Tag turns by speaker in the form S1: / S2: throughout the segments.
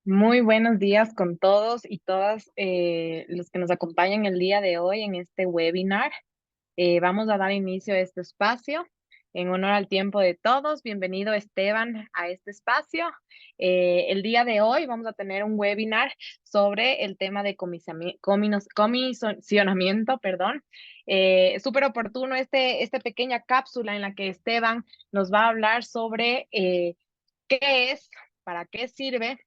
S1: Muy buenos días con todos y todas los que nos acompañan el día de hoy en este webinar. Vamos a dar inicio a este espacio en honor al tiempo de todos. Bienvenido, Esteban, a este espacio. El día de hoy vamos a tener un webinar sobre el tema de comisionamiento, perdón. Súper oportuno esta pequeña cápsula en la que Esteban nos va a hablar sobre qué es, para qué sirve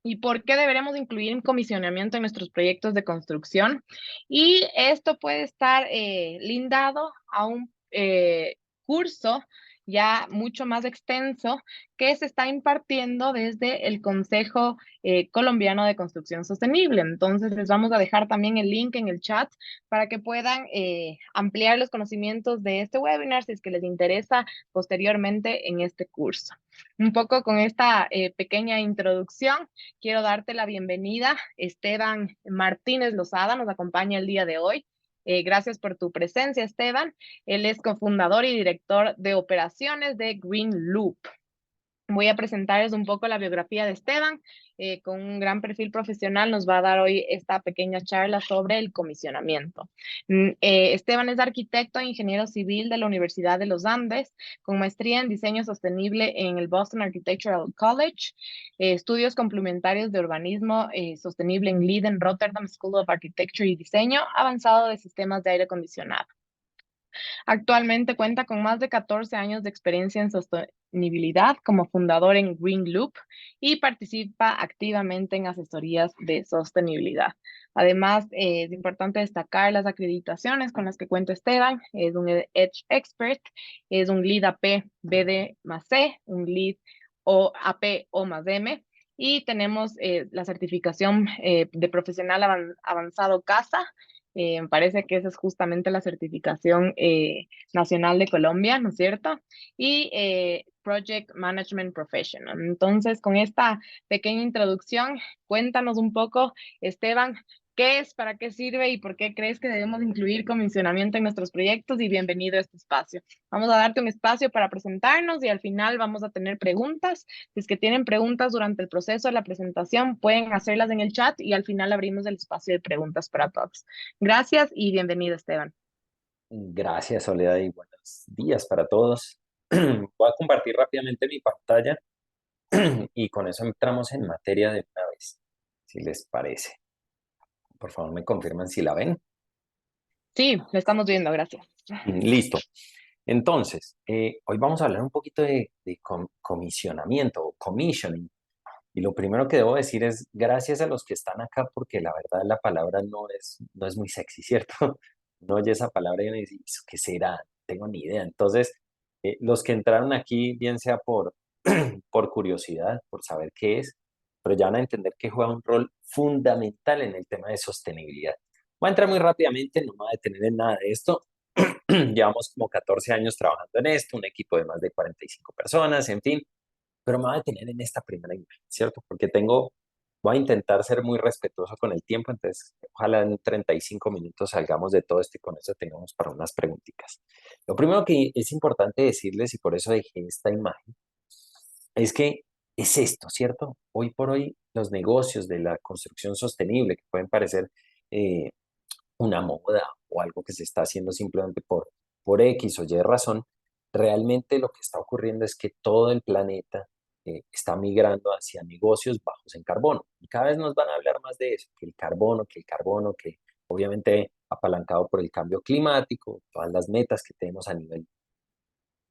S1: y por qué deberemos incluir un comisionamiento en nuestros proyectos de construcción. Y esto puede estar lindado a un curso ya mucho más extenso que se está impartiendo desde el Consejo Colombiano de Construcción Sostenible. Entonces les vamos a dejar también el link en el chat para que puedan ampliar los conocimientos de este webinar si es que les interesa posteriormente en este curso. Un poco con esta pequeña introducción, quiero darte la bienvenida. Esteban Martínez Lozada nos acompaña el día de hoy. Gracias por tu presencia, Esteban. Él es cofundador y director de operaciones de Green Loop. Voy a presentarles un poco la biografía de Esteban. Con un gran perfil profesional nos va a dar hoy esta pequeña charla sobre el comisionamiento. Esteban es arquitecto e ingeniero civil de la Universidad de los Andes, con maestría en diseño sostenible en el Boston Architectural College, estudios complementarios de urbanismo sostenible en Leiden, Rotterdam School of Architecture y diseño avanzado de sistemas de aire acondicionado. Actualmente cuenta con más de 14 años de experiencia en sostenibilidad como fundador en Green Loop y participa activamente en asesorías de sostenibilidad. Además, es importante destacar las acreditaciones con las que cuenta Esteban. Es un Edge Expert, es un LEED AP BD más C, un LEED o AP O más M. Y tenemos la certificación de profesional avanzado CASA. Me parece que esa es justamente la certificación nacional de Colombia, ¿no es cierto? Y Project Management Professional. Entonces, con esta pequeña introducción, cuéntanos un poco, Esteban, qué es, para qué sirve y por qué crees que debemos incluir comisionamiento en nuestros proyectos, y bienvenido a este espacio. Vamos a darte un espacio para presentarnos y al final vamos a tener preguntas. Si es que tienen preguntas durante el proceso de la presentación, pueden hacerlas en el chat y al final abrimos el espacio de preguntas para todos. Gracias y bienvenido, Esteban.
S2: Gracias, Soledad, y buenos días para todos. Voy a compartir rápidamente mi pantalla y con eso entramos en materia de una vez, si les parece. Por favor, me confirman si la ven.
S1: Sí, lo estamos viendo, gracias.
S2: Listo. Entonces, hoy vamos a hablar un poquito de comisionamiento o commissioning. Y lo primero que debo decir es gracias a los que están acá, porque la verdad la palabra no es muy sexy, ¿cierto? No oye esa palabra y uno dice, "¿Eso qué será? No tengo ni idea". Entonces, los que entraron aquí, bien sea por, por curiosidad, por saber qué es, pero ya van a entender que juega un rol fundamental en el tema de sostenibilidad. Voy a entrar muy rápidamente, no me voy a detener en nada de esto. Llevamos como 14 años trabajando en esto, un equipo de más de 45 personas, en fin, pero me voy a detener en esta primera imagen, ¿cierto? Porque voy a intentar ser muy respetuoso con el tiempo, entonces ojalá en 35 minutos salgamos de todo esto y con eso tengamos para unas preguntitas. Lo primero que es importante decirles, y por eso dejé esta imagen, es que es esto, ¿cierto? Hoy por hoy los negocios de la construcción sostenible, que pueden parecer eh, una moda o algo que se está haciendo simplemente por X o Y razón, realmente lo que está ocurriendo es que todo el planeta está migrando hacia negocios bajos en carbono. Y cada vez nos van a hablar más de eso, que el carbono, que obviamente apalancado por el cambio climático, todas las metas que tenemos a nivel,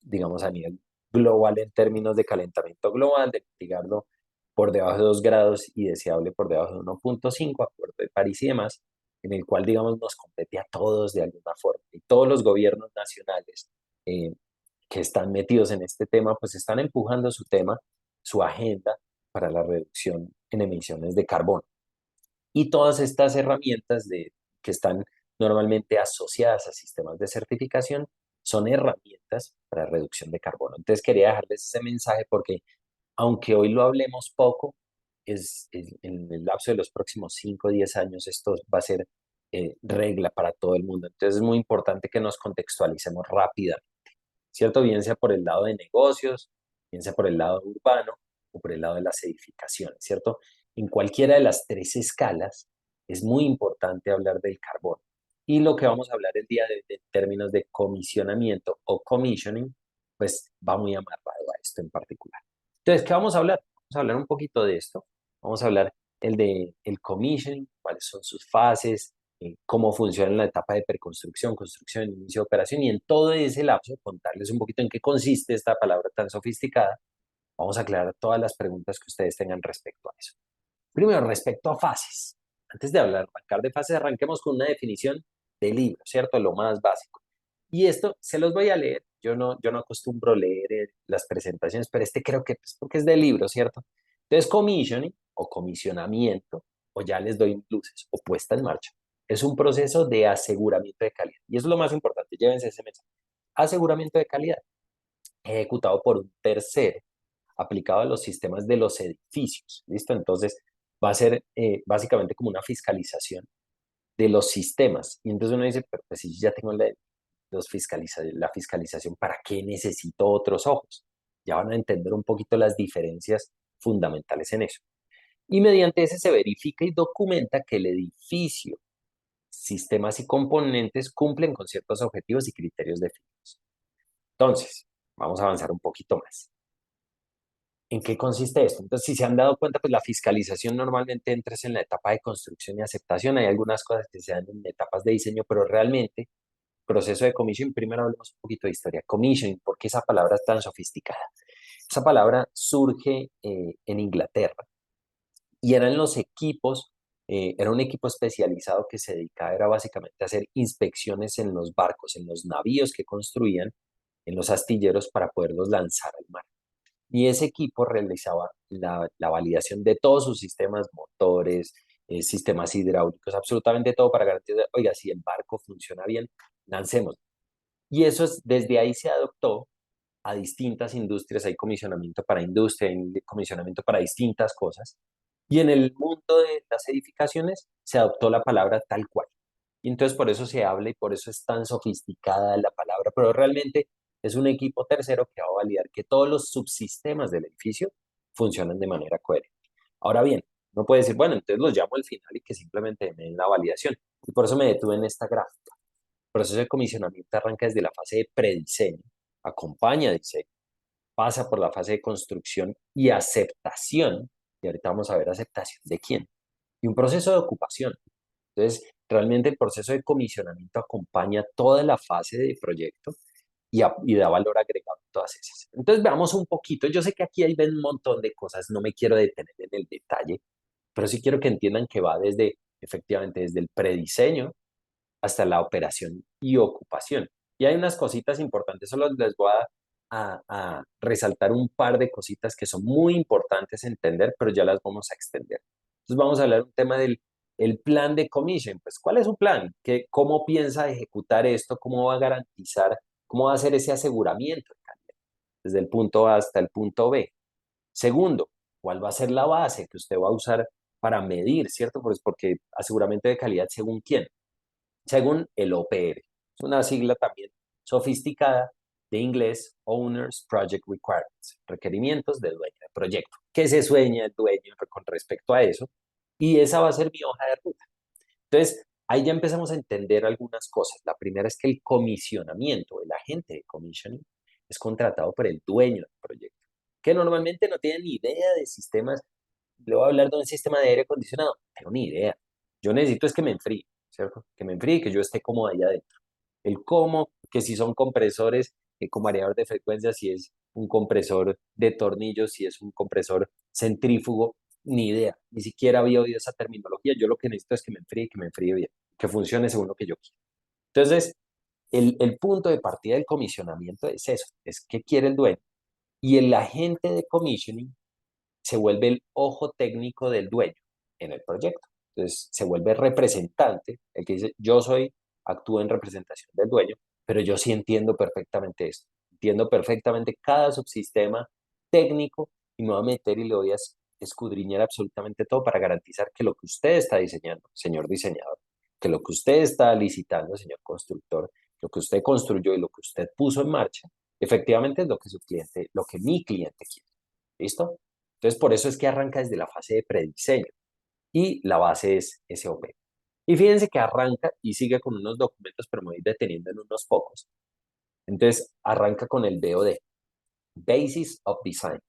S2: digamos, a nivel global en términos de calentamiento global, de mitigarlo por debajo de 2 grados y deseable por debajo de 1,5, Acuerdo de París y demás, en el cual, digamos, nos compete a todos de alguna forma. Y todos los gobiernos nacionales eh, que están metidos en este tema, pues están empujando su tema, su agenda para la reducción en emisiones de carbono. Y todas estas herramientas que están normalmente asociadas a sistemas de certificación son herramientas para reducción de carbono. Entonces quería dejarles ese mensaje porque aunque hoy lo hablemos poco, en el lapso de los próximos 5 o 10 años esto va a ser regla para todo el mundo. Entonces es muy importante que nos contextualicemos rápidamente, ¿cierto? Bien sea por el lado de negocios, bien sea por el lado urbano o por el lado de las edificaciones, ¿cierto? En cualquiera de las tres escalas es muy importante hablar del carbono. Y lo que vamos a hablar el día de términos de comisionamiento o commissioning, pues va muy amarrado a esto en particular. Entonces, ¿qué vamos a hablar? Vamos a hablar un poquito de esto. Vamos a hablar el commissioning, cuáles son sus fases, cómo funciona en la etapa de preconstrucción, construcción, inicio de operación y en todo ese lapso contarles un poquito en qué consiste esta palabra tan sofisticada. Vamos a aclarar todas las preguntas que ustedes tengan respecto a eso. Primero, respecto a fases. Antes de arrancar de fases, arranquemos con una definición de libro, ¿cierto? Lo más básico. Y esto se los voy a leer. Yo no acostumbro leer las presentaciones, pero este creo que es porque es de libro, ¿cierto? Entonces, commissioning o comisionamiento, o ya les doy luces, o puesta en marcha, es un proceso de aseguramiento de calidad. Y eso es lo más importante, llévense ese mensaje. Aseguramiento de calidad, ejecutado por un tercero, aplicado a los sistemas de los edificios, ¿listo? Entonces, va a ser básicamente como una fiscalización de los sistemas. Y entonces uno dice, pero pues si ya tengo la fiscalización, ¿para qué necesito otros ojos? Ya van a entender un poquito las diferencias fundamentales en eso. Y mediante ese se verifica y documenta que el edificio, sistemas y componentes cumplen con ciertos objetivos y criterios definidos. Entonces, vamos a avanzar un poquito más. ¿En qué consiste esto? Entonces, si se han dado cuenta, pues la fiscalización normalmente entra en la etapa de construcción y aceptación. Hay algunas cosas que se dan en etapas de diseño, pero realmente proceso de commission, primero hablemos un poquito de historia. Commission, ¿por qué esa palabra es tan sofisticada? Esa palabra surge en Inglaterra y eran los equipos, era un equipo especializado que se dedicaba, era básicamente a hacer inspecciones en los barcos, en los navíos que construían, en los astilleros para poderlos lanzar al mar. Y ese equipo realizaba la validación de todos sus sistemas, motores, sistemas hidráulicos, absolutamente todo para garantizar, oiga, si el barco funciona bien, lancemos. Y eso es, desde ahí se adoptó a distintas industrias, hay comisionamiento para industria, hay comisionamiento para distintas cosas. Y en el mundo de las edificaciones se adoptó la palabra tal cual. Y entonces por eso se habla y por eso es tan sofisticada la palabra, pero realmente es un equipo tercero que va a validar que todos los subsistemas del edificio funcionan de manera coherente. Ahora bien, no puede decir, bueno, entonces los llamo al final y que simplemente me den la validación. Y por eso me detuve en esta gráfica. El proceso de comisionamiento arranca desde la fase de prediseño, acompaña diseño, pasa por la fase de construcción y aceptación, y ahorita vamos a ver aceptación de quién, y un proceso de ocupación. Entonces, realmente el proceso de comisionamiento acompaña toda la fase de proyecto y da valor agregado en todas esas. Entonces veamos un poquito. Yo sé que aquí hay un montón de cosas, no me quiero detener en el detalle, pero sí quiero que entiendan que va desde, efectivamente, desde el prediseño hasta la operación y ocupación. Y hay unas cositas importantes, solo les voy a resaltar un par de cositas que son muy importantes entender, pero ya las vamos a extender. Entonces vamos a hablar un tema del el plan de commission. Pues, ¿cuál es su plan? ¿Qué, cómo piensa ejecutar esto? ¿Cómo va a garantizar? ¿Cómo va a hacer ese aseguramiento de calidad? Desde el punto A hasta el punto B. Segundo, ¿cuál va a ser la base que usted va a usar para medir, cierto? Pues porque aseguramiento de calidad, ¿según quién? Según el OPR. Es una sigla también sofisticada de inglés, Owners Project Requirements, requerimientos del dueño del proyecto. ¿Qué se sueña el dueño con respecto a eso? Y esa va a ser mi hoja de ruta. Entonces, ahí ya empezamos a entender algunas cosas. La primera es que el comisionamiento, el agente de commissioning, es contratado por el dueño del proyecto, que normalmente no tiene ni idea de sistemas. Le voy a hablar de un sistema de aire acondicionado, pero ni idea. Yo necesito es que me enfríe, ¿cierto? Que me enfríe, que yo esté cómodo allá adentro. El cómo, que si son compresores con variador de frecuencia, si es un compresor de tornillos, si es un compresor centrífugo, ni idea. Ni siquiera había oído esa terminología. Yo lo que necesito es que me enfríe bien, que funcione según lo que yo quiero. Entonces, el punto de partida del comisionamiento es eso, es qué quiere el dueño. Y el agente de commissioning se vuelve el ojo técnico del dueño en el proyecto. Entonces, se vuelve representante, el que dice, yo soy, actúo en representación del dueño, pero yo sí entiendo perfectamente esto. Entiendo perfectamente cada subsistema técnico y me voy a meter y le voy a escudriñar absolutamente todo para garantizar que lo que usted está diseñando, señor diseñador, que lo que usted está licitando, señor constructor, lo que usted construyó y lo que usted puso en marcha, efectivamente es lo que su cliente, lo que mi cliente quiere. ¿Listo? Entonces, por eso es que arranca desde la fase de prediseño y la base es SOP. Y fíjense que arranca y sigue con unos documentos, pero me voy deteniendo en unos pocos. Entonces, arranca con el BOD, Basis of Design.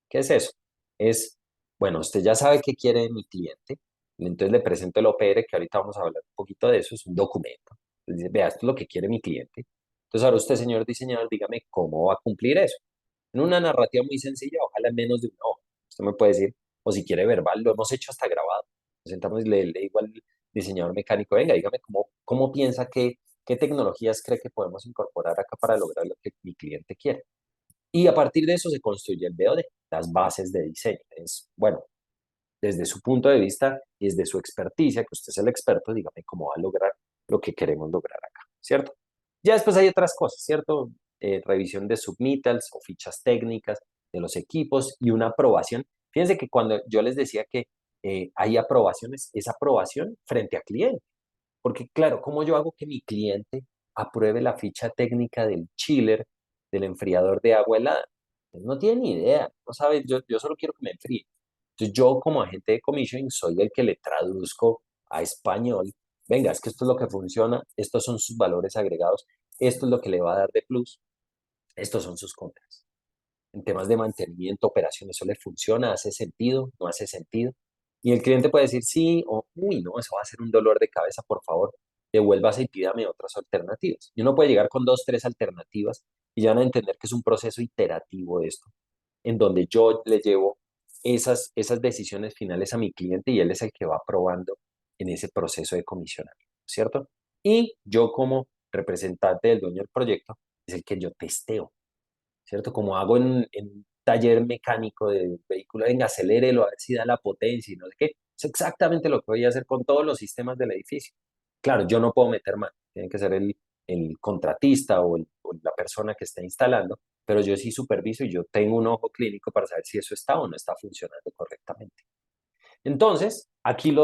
S2: ¿Qué es eso? Es, bueno, usted ya sabe qué quiere mi cliente, entonces le presento el OPR, que ahorita vamos a hablar un poquito de eso, es un documento. Entonces dice, vea, esto es lo que quiere mi cliente. Entonces, ahora usted, señor diseñador, dígame cómo va a cumplir eso. En una narrativa muy sencilla, ojalá en menos de una hoja. Usted me puede decir, o si quiere verbal, lo hemos hecho hasta grabado. Nos sentamos y le digo al diseñador mecánico, venga, dígame cómo piensa que, qué tecnologías cree que podemos incorporar acá para lograr lo que mi cliente quiere. Y a partir de eso se construye el BOD, las bases de diseño. Es, bueno, desde su punto de vista y desde su experticia, que usted es el experto, dígame cómo va a lograr lo que queremos lograr acá, ¿cierto? Ya después hay otras cosas, ¿cierto? Revisión de submittals o fichas técnicas de los equipos y una aprobación. Fíjense que cuando yo les decía que hay aprobaciones, es aprobación frente a cliente. Porque claro, ¿cómo yo hago que mi cliente apruebe la ficha técnica del chiller, del enfriador de agua helada? Él no tiene ni idea, no sabe, yo solo quiero que me enfríe. Entonces yo como agente de commissioning soy el que le traduzco a español, venga, es que esto es lo que funciona, estos son sus valores agregados, esto es lo que le va a dar de plus, estos son sus contras. En temas de mantenimiento, operación, ¿eso le funciona? ¿Hace sentido? ¿No hace sentido? Y el cliente puede decir sí o, uy, no, eso va a ser un dolor de cabeza, por favor, devuélvase y pídame otras alternativas. Y uno puede llegar con dos, tres alternativas y ya van a entender que es un proceso iterativo esto, en donde yo le llevo esas decisiones finales a mi cliente y él es el que va aprobando en ese proceso de comisionamiento, ¿cierto? Y yo como representante del dueño del proyecto es el que yo testeo, ¿cierto? Como hago en un taller mecánico de vehículo, venga, acelérelo a ver si da la potencia y no sé qué. Es exactamente lo que voy a hacer con todos los sistemas del edificio. Claro, yo no puedo meter mano, tiene que ser el contratista o la persona que está instalando, pero yo sí superviso y yo tengo un ojo clínico para saber si eso está o no está funcionando correctamente. Entonces, aquí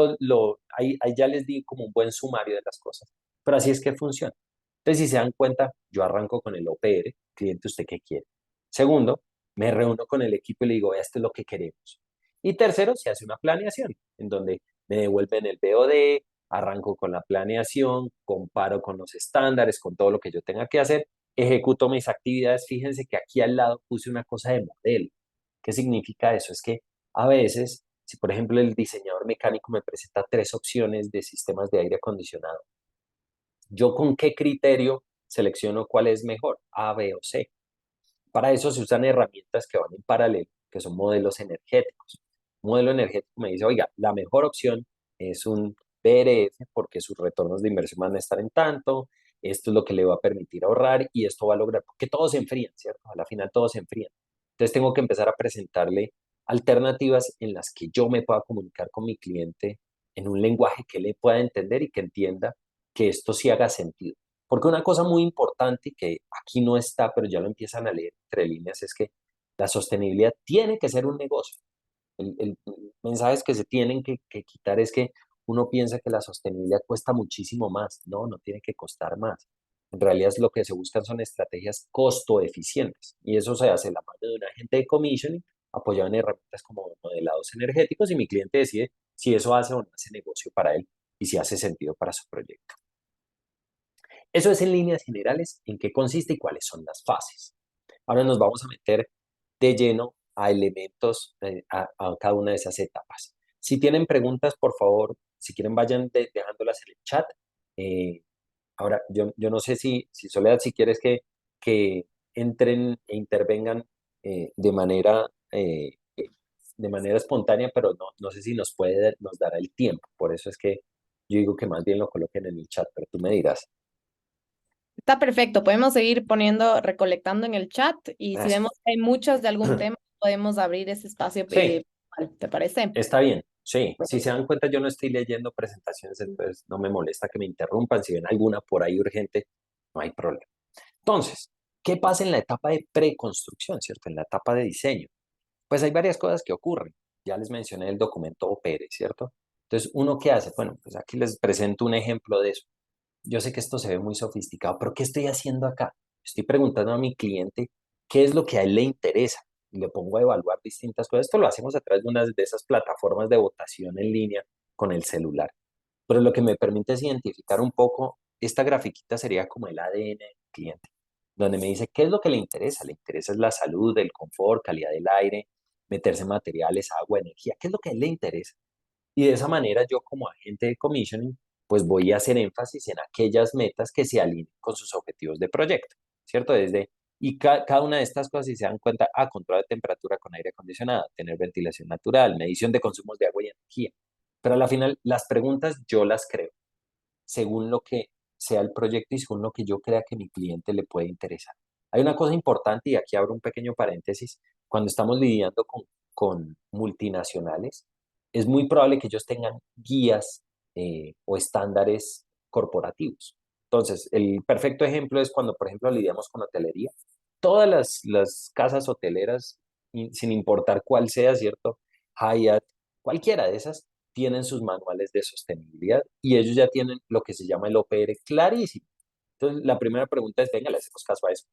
S2: ahí ya les di como un buen sumario de las cosas, pero así es que funciona. Entonces, si se dan cuenta, yo arranco con el OPR, cliente, ¿usted qué quiere? Segundo, me reúno con el equipo y le digo, esto es lo que queremos. Y tercero, se hace una planeación, en donde me devuelven el BOD, arranco con la planeación, comparo con los estándares, con todo lo que yo tenga que hacer, ejecuto mis actividades. Fíjense que aquí al lado puse una cosa de modelo. ¿Qué significa eso? Es que a veces, si por ejemplo el diseñador mecánico me presenta tres opciones de sistemas de aire acondicionado, ¿yo con qué criterio selecciono cuál es mejor, A, B o C. Para eso se usan herramientas que van en paralelo, que son modelos energéticos. Un modelo energético me dice, oiga, la mejor opción es un PRF porque sus retornos de inversión van a estar en tanto, esto es lo que le va a permitir ahorrar y esto va a lograr, porque todos se enfrían, ¿cierto? A la final todos se enfrían. Entonces tengo que empezar a presentarle alternativas en las que yo me pueda comunicar con mi cliente en un lenguaje que le pueda entender y que entienda que esto sí haga sentido. Porque una cosa muy importante que aquí no está, pero ya lo empiezan a leer entre líneas, es que la sostenibilidad tiene que ser un negocio. El mensaje que se tienen que quitar es que uno piensa que la sostenibilidad cuesta muchísimo más. No, no tiene que costar más. En realidad lo que se buscan son estrategias costo eficientes y eso se hace de la mano de un agente de commissioning apoyado en herramientas como modelados energéticos y mi cliente decide si eso hace o no hace negocio para él y si hace sentido para su proyecto. Eso es en líneas generales en qué consiste y cuáles son las fases. Ahora nos vamos a meter de lleno a elementos, a cada una de esas etapas. Si tienen preguntas, por favor, si quieren vayan dejándolas en el chat. Eh, Ahora, yo no sé si Soledad, si quieres que entren e intervengan de de manera espontánea, pero no sé si nos dará el tiempo. Por eso es que yo digo que más bien lo coloquen en el chat, pero tú me dirás.
S1: Está perfecto, podemos seguir poniendo, recolectando en el chat y si
S2: Eso.
S1: vemos que hay muchos de algún tema, podemos abrir ese espacio,
S2: Sí,
S1: ¿te parece?
S2: está bien. Sí, si se dan cuenta, yo no estoy leyendo presentaciones, entonces no me molesta que me interrumpan. Si ven alguna por ahí urgente, no hay problema. Entonces, ¿qué pasa en la etapa de preconstrucción, cierto? En la etapa de diseño. Pues hay varias cosas que ocurren. Ya les mencioné el documento OPERE, ¿cierto? Entonces, ¿uno qué hace? Bueno, pues aquí les presento un ejemplo de eso. Yo sé que esto se ve muy sofisticado, pero ¿qué estoy haciendo acá? Estoy preguntando a mi cliente qué es lo que a él le interesa y le pongo a evaluar distintas cosas. Esto lo hacemos a través de una de esas plataformas de votación en línea con el celular. Pero lo que me permite es identificar un poco, esta grafiquita sería como el ADN del cliente, donde me dice qué es lo que le interesa. Le interesa es la salud, el confort, calidad del aire, meterse en materiales, agua, energía, qué es lo que a él le interesa. Y de esa manera yo como agente de commissioning, pues voy a hacer énfasis en aquellas metas que se alineen con sus objetivos de proyecto, ¿cierto? Cada una de estas cosas, si se dan cuenta, control de temperatura con aire acondicionado, tener ventilación natural, medición de consumos de agua y energía. Pero a la final, las preguntas yo las creo según lo que sea el proyecto y según lo que yo crea que mi cliente le puede interesar. Hay una cosa importante, y aquí abro un pequeño paréntesis, cuando estamos lidiando con multinacionales, es muy probable que ellos tengan guías o estándares corporativos. Entonces, el perfecto ejemplo es cuando, por ejemplo, lidiamos con hotelería. Todas las casas hoteleras, sin importar cuál sea, ¿cierto? Hyatt, cualquiera de esas, tienen sus manuales de sostenibilidad y ellos ya tienen lo que se llama el OPR clarísimo. Entonces, la primera pregunta es, venga, le hacemos caso a eso.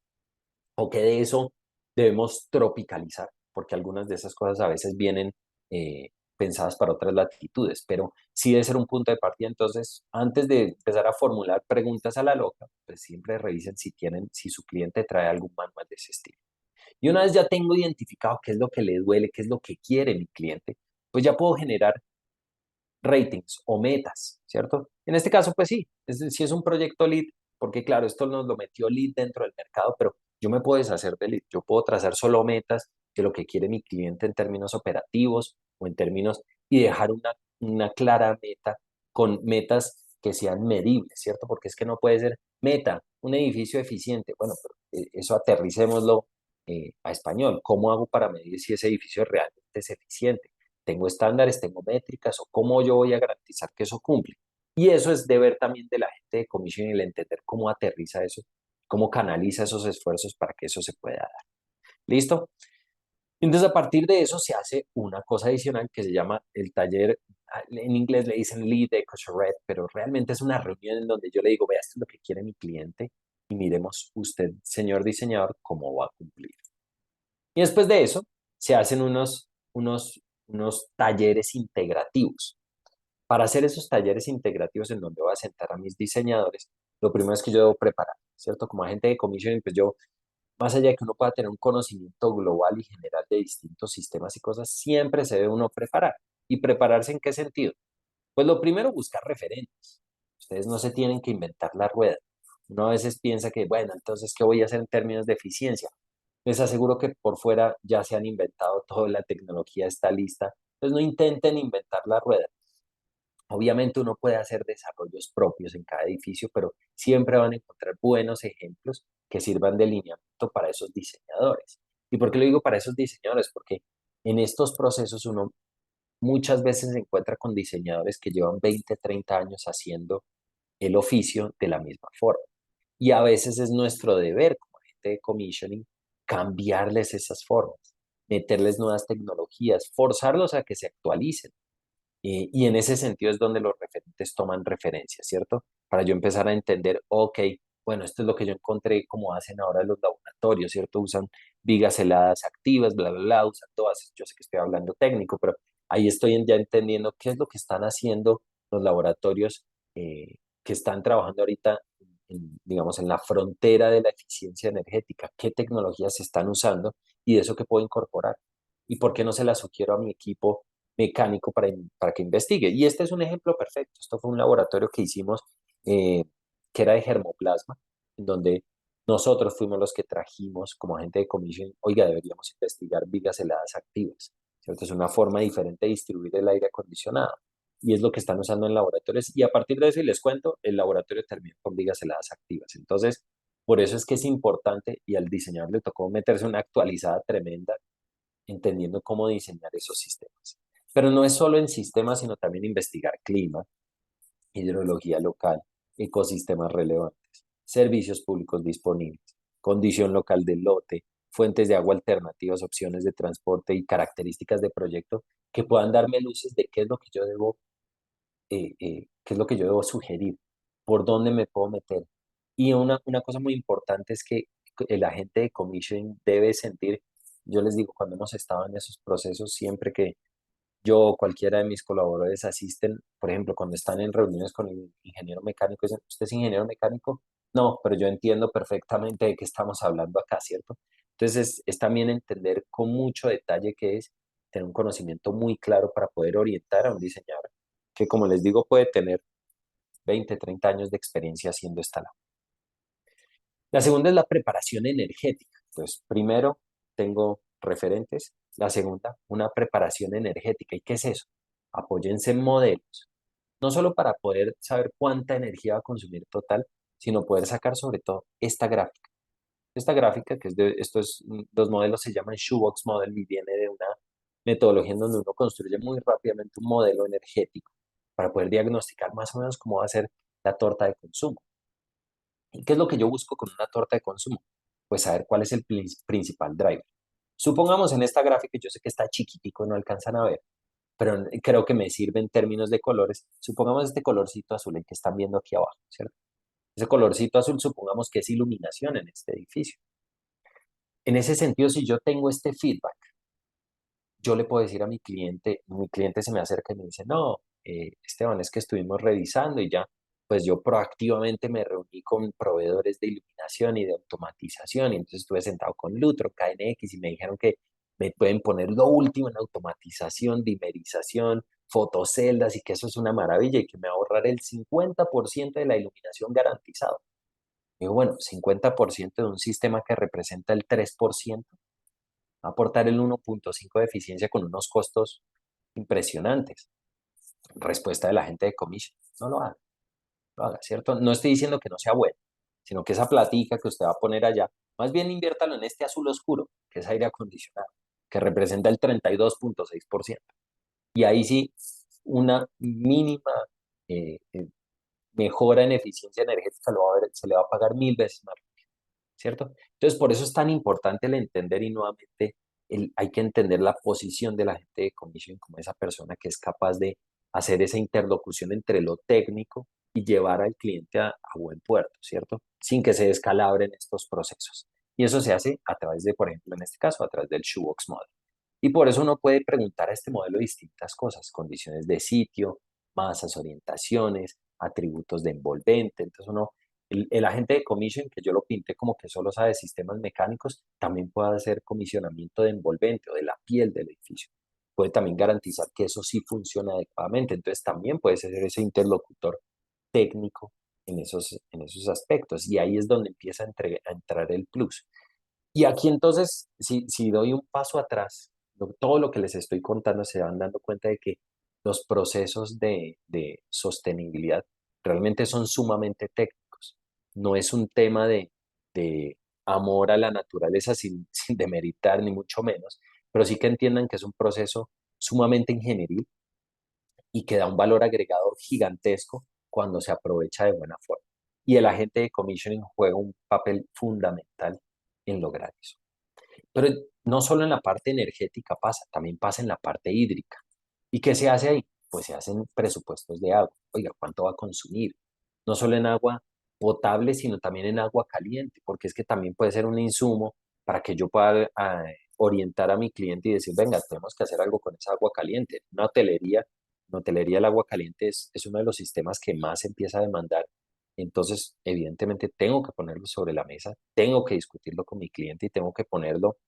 S2: ¿O qué de eso debemos tropicalizar? Porque algunas de esas cosas a veces vienen pensadas para otras latitudes, pero sí debe ser un punto de partida. Entonces, antes de empezar a formular preguntas a la loca, pues siempre revisen si su cliente trae algún manual de ese estilo. Y una vez ya tengo identificado qué es lo que le duele, qué es lo que quiere mi cliente, pues ya puedo generar ratings o metas, ¿cierto? En este caso, pues sí, si es un proyecto lead, porque claro, esto nos lo metió lead dentro del mercado, pero yo me puedo deshacer de lead, yo puedo trazar solo metas de lo que quiere mi cliente en términos operativos o en términos y dejar una clara meta con metas que sean medibles, ¿cierto? Porque es que no puede ser meta, un edificio eficiente. Bueno, pero eso aterricémoslo a español. ¿Cómo hago para medir si ese edificio realmente es eficiente? ¿Tengo estándares, tengo métricas o cómo yo voy a garantizar que eso cumple? Y eso es deber también de la gente de comisión y el entender cómo aterriza eso, cómo canaliza esos esfuerzos para que eso se pueda dar. ¿Listo? Entonces, a partir de eso se hace una cosa adicional que se llama el taller, en inglés le dicen lead eco charrette, pero realmente es una reunión en donde yo le digo, vea, esto es lo que quiere mi cliente y miremos usted, señor diseñador, cómo va a cumplir. Y después de eso, se hacen unos talleres integrativos. Para hacer esos talleres integrativos en donde voy a sentar a mis diseñadores, lo primero es que yo debo preparar, ¿cierto? Como agente de comisión, pues yo, más allá de que uno pueda tener un conocimiento global y general de distintos sistemas y cosas, siempre se debe uno preparar. ¿Y prepararse en qué sentido? Pues lo primero, buscar referentes. Ustedes no se tienen que inventar la rueda. Uno a veces piensa que, bueno, entonces, ¿qué voy a hacer en términos de eficiencia? Les aseguro que por fuera ya se han inventado toda la tecnología, está lista. Entonces no intenten inventar la rueda. Obviamente uno puede hacer desarrollos propios en cada edificio, pero siempre van a encontrar buenos ejemplos que sirvan de lineamiento para esos diseñadores. ¿Y por qué lo digo para esos diseñadores? Porque en estos procesos uno muchas veces se encuentra con diseñadores que llevan 20, 30 años haciendo el oficio de la misma forma. Y a veces es nuestro deber como agente de commissioning cambiarles esas formas, meterles nuevas tecnologías, forzarlos a que se actualicen. Y en ese sentido es donde los referentes toman referencia, ¿cierto? Para yo empezar a entender, ok, bueno, esto es lo que yo encontré como hacen ahora los laboratorios, ¿cierto? Usan vigas heladas activas, bla, bla, bla, usan todas, yo sé que estoy hablando técnico, pero ahí estoy ya entendiendo qué es lo que están haciendo los laboratorios que están trabajando ahorita, digamos, en la frontera de la eficiencia energética, qué tecnologías se están usando y de eso que puedo incorporar. ¿Y por qué no se las sugiero a mi equipo mecánico para que investigue? Y este es un ejemplo perfecto. Esto fue un laboratorio que hicimos eh, que era de germoplasma, en donde nosotros fuimos los que trajimos como agente de comisión, oiga, deberíamos investigar vigas heladas activas, ¿cierto? Es una forma diferente de distribuir el aire acondicionado. Y es lo que están usando en laboratorios. Y a partir de eso, y les cuento, el laboratorio terminó con vigas heladas activas. Entonces, por eso es que es importante y al diseñador le tocó meterse una actualizada tremenda entendiendo cómo diseñar esos sistemas. Pero no es solo en sistemas, sino también investigar clima, hidrología local, ecosistemas relevantes, servicios públicos disponibles, condición local del lote, fuentes de agua alternativas, opciones de transporte y características de proyecto que puedan darme luces de qué es lo que yo debo, qué es lo que yo debo sugerir, por dónde me puedo meter. Y una cosa muy importante es que el agente de commission debe sentir, yo les digo, cuando hemos estado en esos procesos, siempre que yo o cualquiera de mis colaboradores asisten, por ejemplo, cuando están en reuniones con el ingeniero mecánico, dicen, ¿usted es ingeniero mecánico? No, pero yo entiendo perfectamente de qué estamos hablando acá, ¿cierto? Entonces es también entender con mucho detalle qué es tener un conocimiento muy claro para poder orientar a un diseñador que, como les digo, puede tener 20, 30 años de experiencia haciendo esta labor. La segunda es la preparación energética. Pues primero tengo referentes. La segunda, una preparación energética. ¿Y qué es eso? Apóyense en modelos, no solo para poder saber cuánta energía va a consumir total, sino poder sacar sobre todo esta gráfica. Esta gráfica, que es de, esto es, los modelos se llaman Shoebox Model y viene de una metodología en donde uno construye muy rápidamente un modelo energético para poder diagnosticar más o menos cómo va a ser la torta de consumo. ¿Y qué es lo que yo busco con una torta de consumo? Pues saber cuál es el principal driver. Supongamos en esta gráfica, yo sé que está chiquitico, no alcanzan a ver, pero creo que me sirve en términos de colores. Supongamos este colorcito azul, el que están viendo aquí abajo, ¿cierto? Ese colorcito azul, supongamos que es iluminación en este edificio. En ese sentido, si yo tengo este feedback, yo le puedo decir a mi cliente se me acerca y me dice, no, Esteban, es que estuvimos revisando y ya, pues yo proactivamente me reuní con proveedores de iluminación y de automatización, y entonces estuve sentado con Lutro, KNX, y me dijeron que me pueden poner lo último en automatización, dimerización, fotoceldas, y que eso es una maravilla y que me va a ahorrar el 50% de la iluminación garantizado. Digo, bueno, 50% de un sistema que representa el 3% va a aportar el 1,5 de eficiencia con unos costos impresionantes. Respuesta de la gente de commission, no lo haga, ¿cierto? No estoy diciendo que no sea bueno, sino que esa platica que usted va a poner allá, más bien inviértalo en este azul oscuro, que es aire acondicionado, que representa el 32,6%. Y ahí sí, una mínima eh, eh, mejora en eficiencia energética se le va a pagar 1000 veces más, ¿cierto? Entonces, por eso es tan importante el entender y nuevamente hay que entender la posición de la gente de commission como esa persona que es capaz de hacer esa interlocución entre lo técnico y llevar al cliente a buen puerto, ¿cierto? Sin que se descalabren estos procesos. Y eso se hace a través de, por ejemplo, en este caso, a través del Shoebox Model. Y por eso uno puede preguntar a este modelo distintas cosas, condiciones de sitio, masas, orientaciones, atributos de envolvente. Entonces uno el agente de commission, que yo lo pinté como que solo sabe sistemas mecánicos, también puede hacer comisionamiento de envolvente o de la piel del edificio. Puede también garantizar que eso sí funciona adecuadamente. Entonces también puede ser ese interlocutor técnico en esos aspectos. Y ahí es donde empieza a entrar el plus. Y aquí entonces, si doy un paso atrás, todo lo que les estoy contando se van dando cuenta de que los procesos de sostenibilidad realmente son sumamente técnicos. No es un tema de amor a la naturaleza sin demeritar ni mucho menos, pero sí que entiendan que es un proceso sumamente ingenieril y que da un valor agregado gigantesco cuando se aprovecha de buena forma. Y el agente de commissioning juega un papel fundamental en lograr eso. Pero no solo en la parte energética pasa, también pasa en la parte hídrica. ¿Y qué se hace ahí? Pues se hacen presupuestos de agua. Oiga, ¿cuánto va a consumir? No solo en agua potable, sino también en agua caliente, porque es que también puede ser un insumo para que yo pueda orientar a mi cliente y decir, venga, tenemos que hacer algo con esa agua caliente. En hotelería el agua caliente es uno de los sistemas que más se empieza a demandar. Entonces, evidentemente, tengo que ponerlo sobre la mesa, tengo que discutirlo con mi cliente y tengo que ponerlo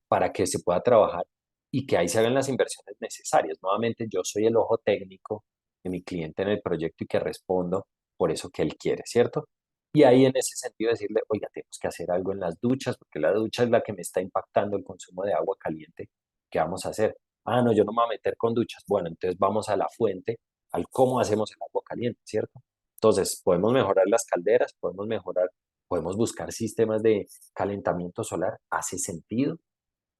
S2: para que se pueda trabajar y que ahí se hagan las inversiones necesarias. Nuevamente, yo soy el ojo técnico de mi cliente en el proyecto y que respondo por eso que él quiere, ¿cierto? Y ahí en ese sentido decirle, oiga, tenemos que hacer algo en las duchas, porque la ducha es la que me está impactando el consumo de agua caliente. ¿Qué vamos a hacer? Ah, no, yo no me voy a meter con duchas. Bueno, entonces vamos a la fuente, al cómo hacemos el agua caliente, ¿cierto? Entonces, podemos mejorar las calderas, podemos buscar sistemas de calentamiento solar, hace sentido.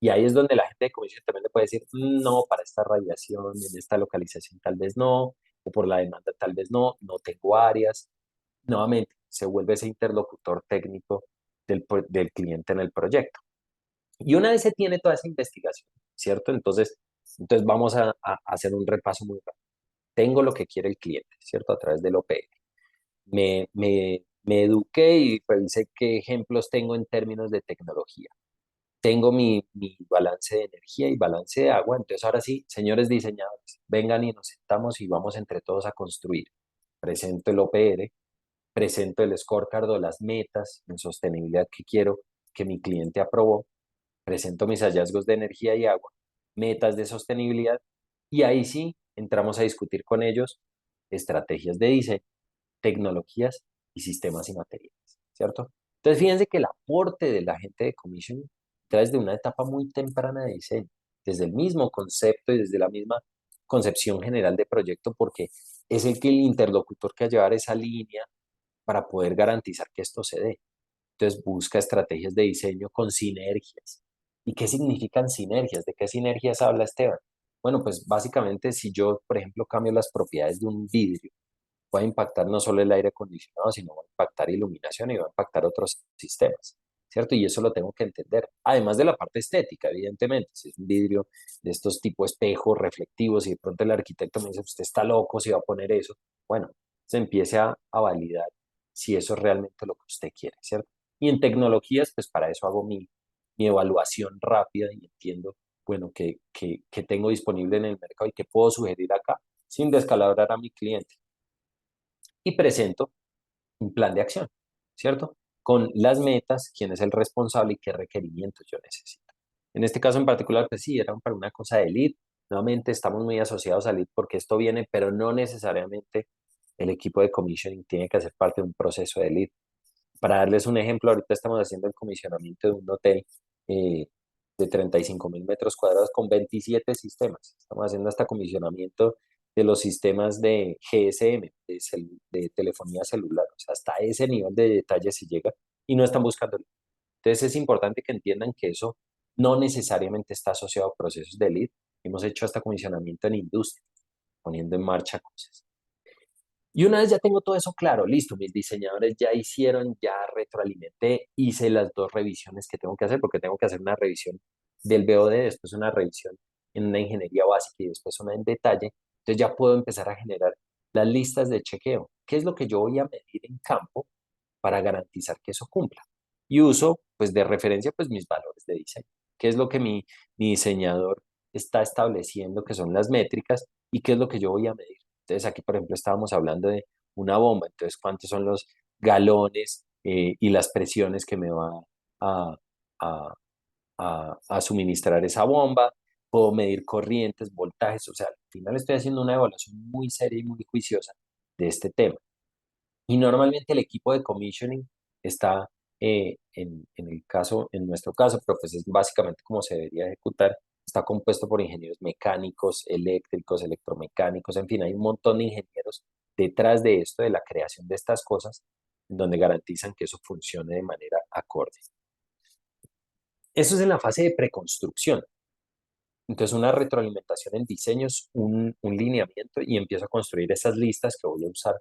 S2: Y ahí es donde la gente de comisión también le puede decir, no, para esta radiación, en esta localización tal vez no, o por la demanda tal vez no, no tengo áreas. Nuevamente, se vuelve ese interlocutor técnico del cliente en el proyecto. Y una vez se tiene toda esa investigación, ¿cierto? Entonces vamos a hacer un repaso muy rápido. Tengo lo que quiere el cliente, ¿cierto? A través del OPL. Me eduqué y revisé qué ejemplos tengo en términos de tecnología. Tengo mi balance de energía y balance de agua. Entonces, ahora sí, señores diseñadores, vengan y nos sentamos y vamos entre todos a construir. Presento el OPR, presento el scorecard o las metas en sostenibilidad que quiero que mi cliente aprobó, presento mis hallazgos de energía y agua, metas de sostenibilidad y ahí sí entramos a discutir con ellos estrategias de diseño, tecnologías y sistemas y materiales, ¿cierto? Entonces, fíjense que el aporte de la gente de commission trae desde una etapa muy temprana de diseño, desde el mismo concepto y desde la misma concepción general de proyecto, porque es el interlocutor que va a llevar esa línea para poder garantizar que esto se dé. Entonces, busca estrategias de diseño con sinergias. ¿Y qué significan sinergias? ¿De qué sinergias habla Esteban? Bueno, pues básicamente si yo, por ejemplo, cambio las propiedades de un vidrio, va a impactar no solo el aire acondicionado, sino va a impactar iluminación y va a impactar otros sistemas, ¿cierto? Y eso lo tengo que entender. Además de la parte estética, evidentemente, si es un vidrio de estos tipos espejos, reflectivos, y de pronto el arquitecto me dice, usted está loco si va a poner eso, bueno, se empiece a validar si eso es realmente lo que usted quiere, ¿cierto? Y en tecnologías, pues para eso hago mi evaluación rápida y entiendo, bueno, qué tengo disponible en el mercado y qué puedo sugerir acá sin descalabrar a mi cliente y presento un plan de acción, ¿cierto? Con las metas, quién es el responsable y qué requerimientos yo necesito. En este caso en particular, pues sí, era para una cosa de lead. Nuevamente estamos muy asociados al lead porque esto viene, pero no necesariamente el equipo de commissioning tiene que hacer parte de un proceso de lead. Para darles un ejemplo, ahorita estamos haciendo el comisionamiento de un hotel eh, de 35.000 metros cuadrados con 27 sistemas. Estamos haciendo hasta comisionamiento de los sistemas de GSM, de telefonía celular. O sea, hasta ese nivel de detalle se llega y no están buscando. Entonces es importante que entiendan que eso no necesariamente está asociado a procesos de lead. Hemos hecho hasta comisionamiento en industria, poniendo en marcha cosas. Y una vez ya tengo todo eso claro, listo, mis diseñadores ya hicieron, ya retroalimenté, hice las dos revisiones que tengo que hacer, porque tengo que hacer una revisión del BOD, después una revisión en una ingeniería básica y después una en detalle. Entonces ya puedo empezar a generar las listas de chequeo. ¿Qué es lo que yo voy a medir en campo para garantizar que eso cumpla? Y uso, pues, de referencia, pues, mis valores de diseño. ¿Qué es lo que mi diseñador está estableciendo que son las métricas y qué es lo que yo voy a medir? Entonces aquí, por ejemplo, estábamos hablando de una bomba, entonces cuántos son los galones y las presiones que me va a, a, a suministrar esa bomba, puedo medir corrientes, voltajes, o sea, al final estoy haciendo una evaluación muy seria y muy juiciosa de este tema. Y normalmente el equipo de commissioning está, en nuestro caso, pero pues es básicamente como se debería ejecutar, está compuesto por ingenieros mecánicos, eléctricos, electromecánicos, en fin, hay un montón de ingenieros detrás de esto, de la creación de estas cosas, en donde garantizan que eso funcione de manera acorde. Eso es en la fase de preconstrucción. Entonces, una retroalimentación en diseños, un lineamiento y empiezo a construir esas listas que voy a usar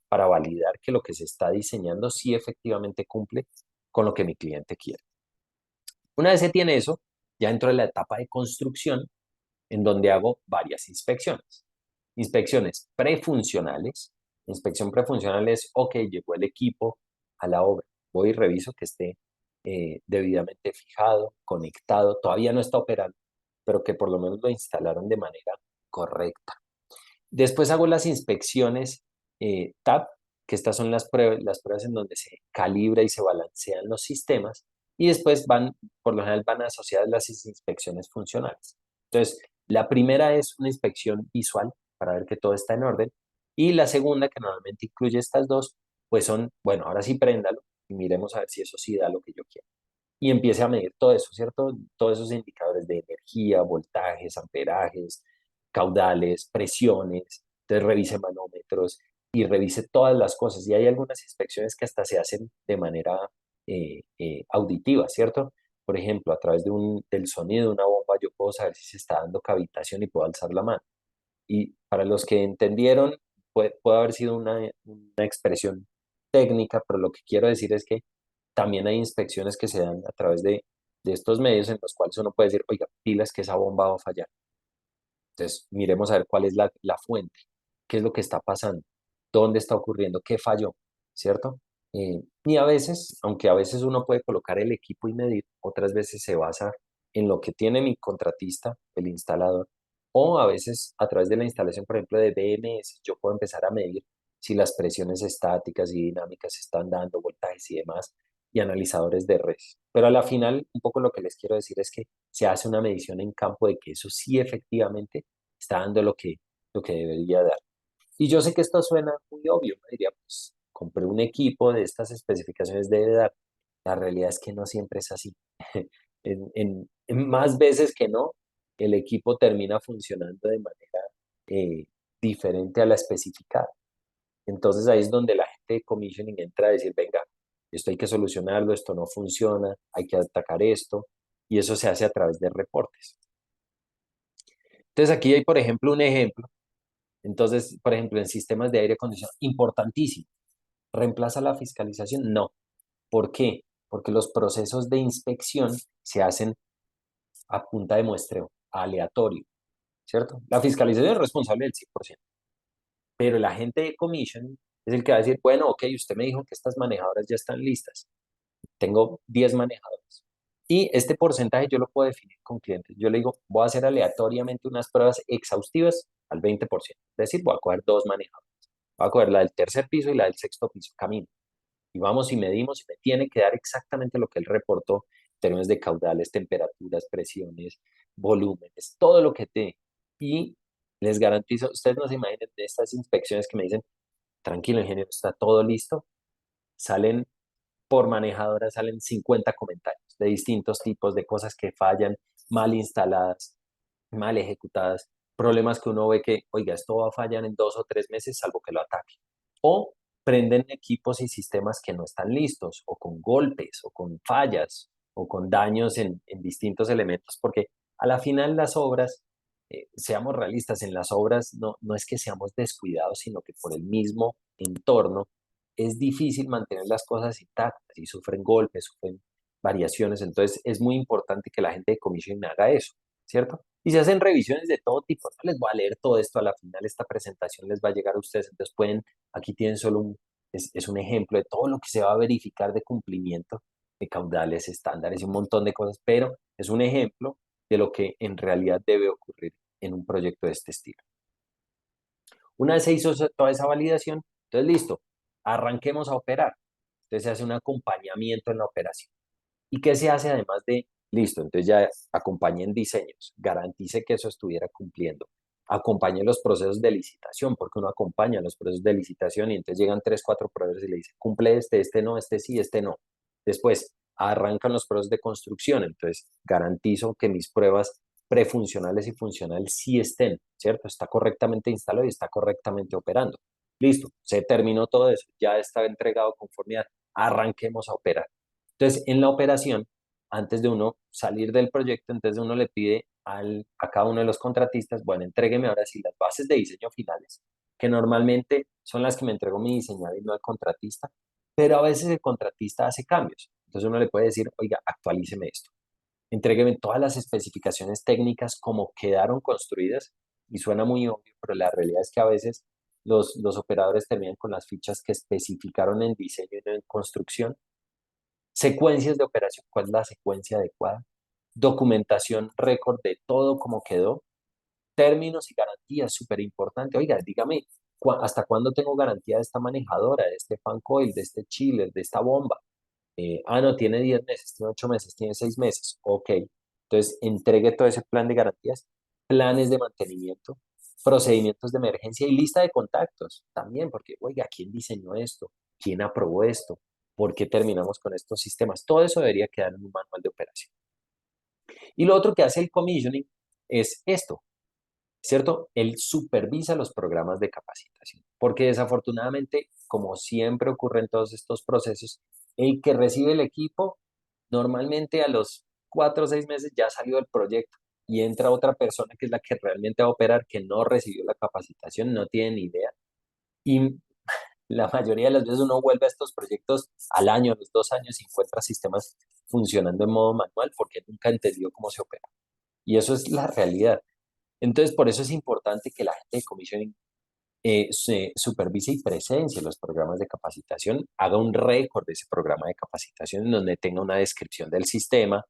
S2: para validar que lo que se está diseñando sí efectivamente cumple con lo que mi cliente quiere. Una vez se tiene eso, ya entro en la etapa de construcción en donde hago varias inspecciones. Inspecciones prefuncionales. Inspección prefuncional es, ok, llegó el equipo a la obra. Voy y reviso que esté debidamente fijado, conectado. Todavía no está operando, pero que por lo menos lo instalaron de manera correcta. Después hago las inspecciones TAP, que estas son las pruebas en donde se calibra y se balancean los sistemas, y después por lo general van asociadas las inspecciones funcionales. Entonces, la primera es una inspección visual para ver que todo está en orden, y la segunda, que normalmente incluye estas dos, pues son, bueno, ahora sí préndalo y miremos a ver si eso sí da lo que yo quiero. Y empiece a medir todo eso, ¿cierto? Todos esos indicadores de energía, voltajes, amperajes, caudales, presiones, entonces revise manómetros y revise todas las cosas. Y hay algunas inspecciones que hasta se hacen de manera auditiva, ¿cierto? Por ejemplo, a través del sonido de una bomba yo puedo saber si se está dando cavitación y puedo alzar la mano. Y para los que entendieron, puede haber sido una expresión técnica, pero lo que quiero decir es que también hay inspecciones que se dan a través de estos medios en los cuales uno puede decir, oiga, pilas que esa bomba va a fallar. Entonces, miremos a ver cuál es la fuente, qué es lo que está pasando, dónde está ocurriendo, qué falló, ¿cierto? Y a veces, aunque a veces uno puede colocar el equipo y medir, otras veces se basa en lo que tiene mi contratista, el instalador, o a veces a través de la instalación, por ejemplo, de BMS, yo puedo empezar a medir si las presiones estáticas y dinámicas se están dando, voltajes y demás, y analizadores de redes. Pero a la final, un poco lo que les quiero decir es que se hace una medición en campo de que eso sí efectivamente está dando lo que debería dar. Y yo sé que esto suena muy obvio, me diría, pues compré un equipo de estas especificaciones, debe dar. La realidad es que no siempre es así. En más veces que no, el equipo termina funcionando de manera eh, diferente a la especificada. Entonces ahí es donde la gente de commissioning entra a decir, venga, esto hay que solucionarlo, esto no funciona, hay que atacar esto, y eso se hace a través de reportes. Entonces aquí hay, por ejemplo, un ejemplo. Entonces, por ejemplo, en sistemas de aire acondicionado, importantísimo. ¿Reemplaza la fiscalización? No. ¿Por qué? Porque los procesos de inspección se hacen a punta de muestreo, aleatorio, ¿cierto? La fiscalización es responsable del 100%, pero el agente de commission es el que va a decir, bueno, ok, usted me dijo que estas manejadoras ya están listas. Tengo 10 manejadoras. Y este porcentaje yo lo puedo definir con clientes. Yo le digo, voy a hacer aleatoriamente unas pruebas exhaustivas al 20%. Es decir, voy a coger dos manejadoras. Voy a coger la del tercer piso y la del sexto piso. Camino. Y vamos y medimos y me tiene que dar exactamente lo que él reportó en términos de caudales, temperaturas, presiones, volúmenes, todo lo que te. Y les garantizo, ustedes no se imaginen de estas inspecciones que me dicen, tranquilo, ingeniero, está todo listo. Salen por manejadora, salen 50 comentarios de distintos tipos, de cosas que fallan, mal instaladas, mal ejecutadas, problemas que uno ve que, oiga, esto va a fallar en 2 o 3 meses, salvo que lo ataque. O prenden equipos y sistemas que no están listos, o con golpes, o con fallas, o con daños en distintos elementos, porque a la final las obras, seamos realistas, en las obras no es que seamos descuidados, sino que por el mismo entorno es difícil mantener las cosas intactas y sufren golpes, sufren variaciones. Entonces es muy importante que la gente de commission haga eso, ¿cierto? Y se hacen revisiones de todo tipo. No les voy a leer todo esto a la final, esta presentación les va a llegar a ustedes. Entonces aquí tienen solo es un ejemplo de todo lo que se va a verificar de cumplimiento de caudales, estándares y un montón de cosas, pero es un ejemplo de lo que en realidad debe ocurrir en un proyecto de este estilo. Una vez se hizo toda esa validación, entonces listo, arranquemos a operar. Entonces se hace un acompañamiento en la operación. ¿Y qué se hace además de, listo, entonces ya acompañe en diseños, garantice que eso estuviera cumpliendo, acompañe los procesos de licitación, porque uno acompaña los procesos de licitación y entonces llegan tres, cuatro proveedores y le dicen, cumple este no, este sí, este no. Después arrancan los procesos de construcción, entonces garantizo que mis pruebas prefuncionales y funcionales sí estén, ¿cierto? Está correctamente instalado y está correctamente operando. Listo, se terminó todo eso, ya está entregado conformidad, arranquemos a operar. Entonces, en la operación, antes de uno salir del proyecto, entonces uno le pide a cada uno de los contratistas, bueno, entrégueme ahora sí las bases de diseño finales, que normalmente son las que me entregó mi diseñador y no el contratista, pero a veces el contratista hace cambios. Entonces uno le puede decir, oiga, actualíceme esto, entrégueme todas las especificaciones técnicas como quedaron construidas, y suena muy obvio, pero la realidad es que a veces los operadores terminan con las fichas que especificaron en diseño y no en construcción. Secuencias de operación, ¿cuál es la secuencia adecuada? Documentación, récord de todo como quedó. Términos y garantías, súper importante. Oiga, dígame, ¿hasta cuándo tengo garantía de esta manejadora, de este fan coil, de este chiller, de esta bomba? No, tiene 10 meses, tiene 8 meses, tiene 6 meses. Ok. Entonces, entregue todo ese plan de garantías, planes de mantenimiento, procedimientos de emergencia y lista de contactos también, porque, oiga, ¿quién diseñó esto? ¿Quién aprobó esto? ¿Por qué terminamos con estos sistemas? Todo eso debería quedar en un manual de operación. Y lo otro que hace el commissioning es esto, ¿cierto? Él supervisa los programas de capacitación, porque desafortunadamente, como siempre ocurre en todos estos procesos, el que recibe el equipo normalmente a los 4 o 6 meses ya salió del proyecto y entra otra persona que es la que realmente va a operar, que no recibió la capacitación, no tiene ni idea. Y la mayoría de las veces uno vuelve a estos proyectos al año, a los 2 años y encuentra sistemas funcionando en modo manual porque nunca entendió cómo se opera. Y eso es la realidad. Entonces, por eso es importante que la gente de commissioning se supervise y presencie los programas de capacitación, haga un récord de ese programa de capacitación en donde tenga una descripción del sistema,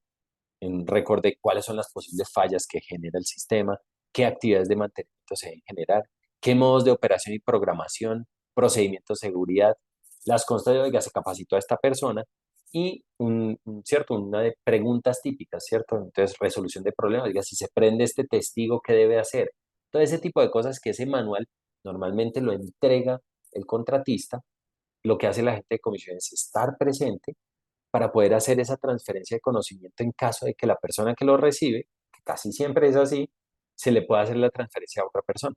S2: un récord de cuáles son las posibles fallas que genera el sistema, qué actividades de mantenimiento se deben generar, qué modos de operación y programación, procedimientos de seguridad, las constas de, oiga, se capacitó a esta persona y ¿cierto? Una de preguntas típicas, ¿cierto? Entonces, resolución de problemas, oiga, si se prende este testigo, ¿qué debe hacer? Todo ese tipo de cosas que ese manual normalmente lo entrega el contratista. Lo que hace la gente de comisión es estar presente para poder hacer esa transferencia de conocimiento en caso de que la persona que lo recibe, que casi siempre es así, se le pueda hacer la transferencia a otra persona.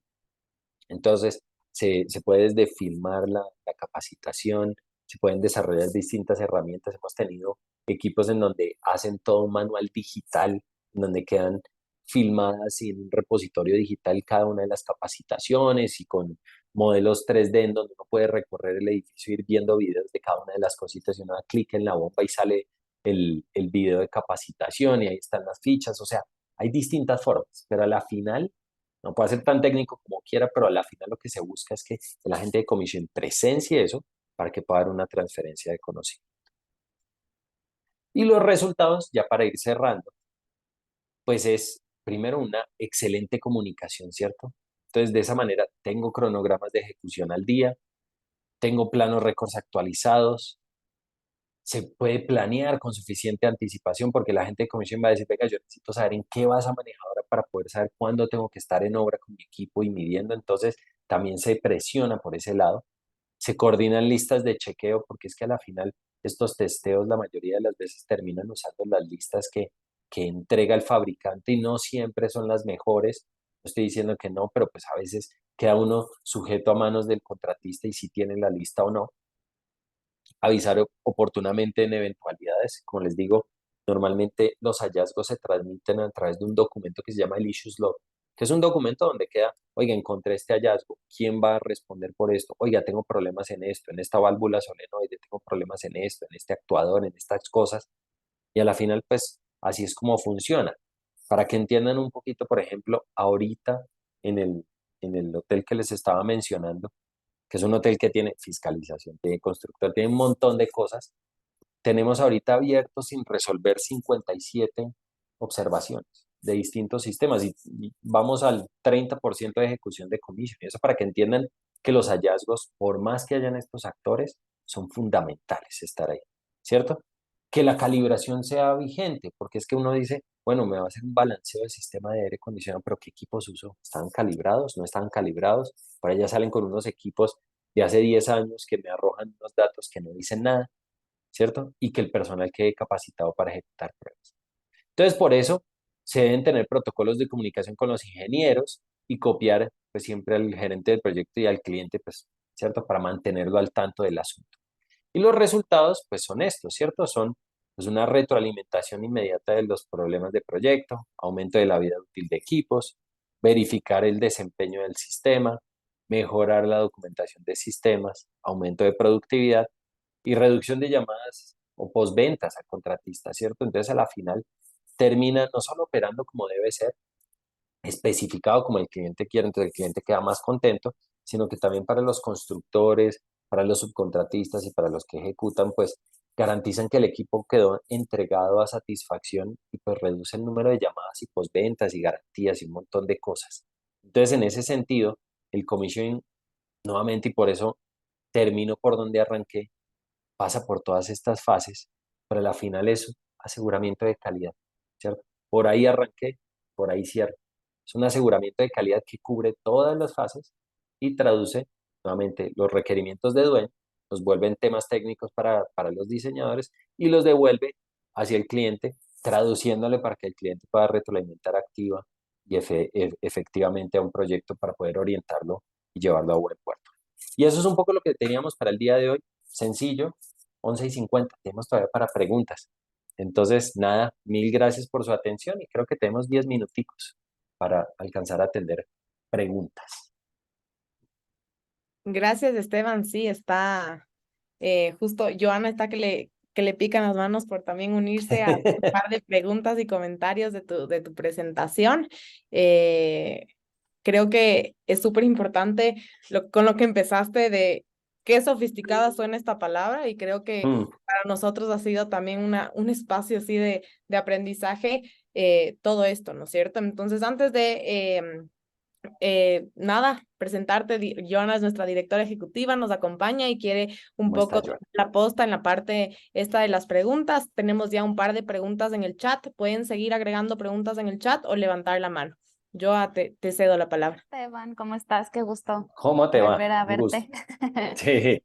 S2: Entonces, se puede desde filmar la capacitación, se pueden desarrollar distintas herramientas. Hemos tenido equipos en donde hacen todo un manual digital, en donde quedan filmadas en un repositorio digital cada una de las capacitaciones y con modelos 3D en donde uno puede recorrer el edificio, ir viendo videos de cada una de las cositas y uno da clic en la bomba y sale el video de capacitación y ahí están las fichas. O sea, hay distintas formas, pero a la final no puede ser tan técnico como quiera, pero a la final lo que se busca es que la gente de comisión presencie eso para que pueda dar una transferencia de conocimiento. Y los resultados, ya para ir cerrando, pues es primero una excelente comunicación, ¿cierto? Entonces, de esa manera tengo cronogramas de ejecución al día, tengo planos récords actualizados, se puede planear con suficiente anticipación porque la gente de comisión va a decir, venga, yo necesito saber en qué vas a manejar ahora para poder saber cuándo tengo que estar en obra con mi equipo y midiendo. Entonces, también se presiona por ese lado. Se coordinan listas de chequeo porque es que a la final estos testeos la mayoría de las veces terminan usando las listas que entrega el fabricante y no siempre son las mejores. No estoy diciendo que no, pero pues a veces queda uno sujeto a manos del contratista y si tiene la lista o no. Avisar oportunamente en eventualidades. Como les digo, normalmente los hallazgos se transmiten a través de un documento que se llama el Issues Log, que es un documento donde queda, oiga, encontré este hallazgo, ¿quién va a responder por esto? Oiga, tengo problemas en esto, en esta válvula solenoide, tengo problemas en esto, en este actuador, en estas cosas. Y a la final, pues, así es como funciona. Para que entiendan un poquito, por ejemplo, ahorita en el hotel que les estaba mencionando, que es un hotel que tiene fiscalización, tiene constructor, tiene un montón de cosas. Tenemos ahorita abiertos sin resolver 57 observaciones de distintos sistemas y vamos al 30% de ejecución de comisión. Y eso para que entiendan que los hallazgos, por más que hayan estos actores, son fundamentales estar ahí, ¿cierto? que la calibración sea vigente, porque es que uno dice, bueno, me va a hacer un balanceo del sistema de aire acondicionado, pero ¿qué equipos uso? ¿Están calibrados? ¿No están calibrados? Por allá salen con unos equipos de hace 10 años que me arrojan unos datos que no dicen nada, ¿cierto? Y que el personal quede capacitado para ejecutar pruebas. Entonces, por eso se deben tener protocolos de comunicación con los ingenieros y copiar pues, siempre al gerente del proyecto y al cliente, pues, ¿cierto? Para mantenerlo al tanto del asunto. Y los resultados, pues, son estos, ¿cierto? Son pues, una retroalimentación inmediata de los problemas de proyecto, aumento de la vida útil de equipos, verificar el desempeño del sistema, mejorar la documentación de sistemas, aumento de productividad y reducción de llamadas o postventas al contratista, ¿cierto? Entonces, a la final, termina no solo operando como debe ser, especificado como el cliente quiere, entonces el cliente queda más contento, sino que también para los constructores, para los subcontratistas y para los que ejecutan, pues garantizan que el equipo quedó entregado a satisfacción y pues reduce el número de llamadas y postventas y garantías y un montón de cosas. Entonces, en ese sentido, el commissioning, nuevamente, y por eso termino por donde arranqué, pasa por todas estas fases, pero la final es aseguramiento de calidad, ¿cierto? Por ahí arranqué, por ahí cierro. Es un aseguramiento de calidad que cubre todas las fases y traduce nuevamente los requerimientos de dueño, los vuelve en temas técnicos para los diseñadores y los devuelve hacia el cliente, traduciéndole para que el cliente pueda retroalimentar activa y efectivamente a un proyecto para poder orientarlo y llevarlo a buen puerto. Y eso es un poco lo que teníamos para el día de hoy. Sencillo, 11:50, tenemos todavía para preguntas. Entonces, nada, mil gracias por su atención y creo que tenemos 10 minuticos para alcanzar a atender preguntas.
S1: Gracias, Esteban. Sí, está justo, Joana está que le pican las manos por también unirse a un par de preguntas y comentarios de tu presentación. Eh, Creo que es súper importante con lo que empezaste de qué sofisticada suena esta palabra y creo que
S2: Mm,
S1: para nosotros ha sido también un espacio así de aprendizaje todo esto, ¿no es cierto? Entonces, antes de nada, presentarte, Joana es nuestra directora ejecutiva, nos acompaña y quiere un
S2: ¿Cómo está,
S1: poco
S2: Joan?
S1: la posta en la parte esta de las preguntas. Tenemos ya un par de preguntas en el chat. Pueden seguir agregando preguntas en el chat o levantar la mano. Yo te cedo la palabra.
S3: Esteban, ¿cómo estás? Qué gusto
S2: ¿Cómo te va?
S3: volver a
S2: Un gusto.
S3: verte.
S2: Sí,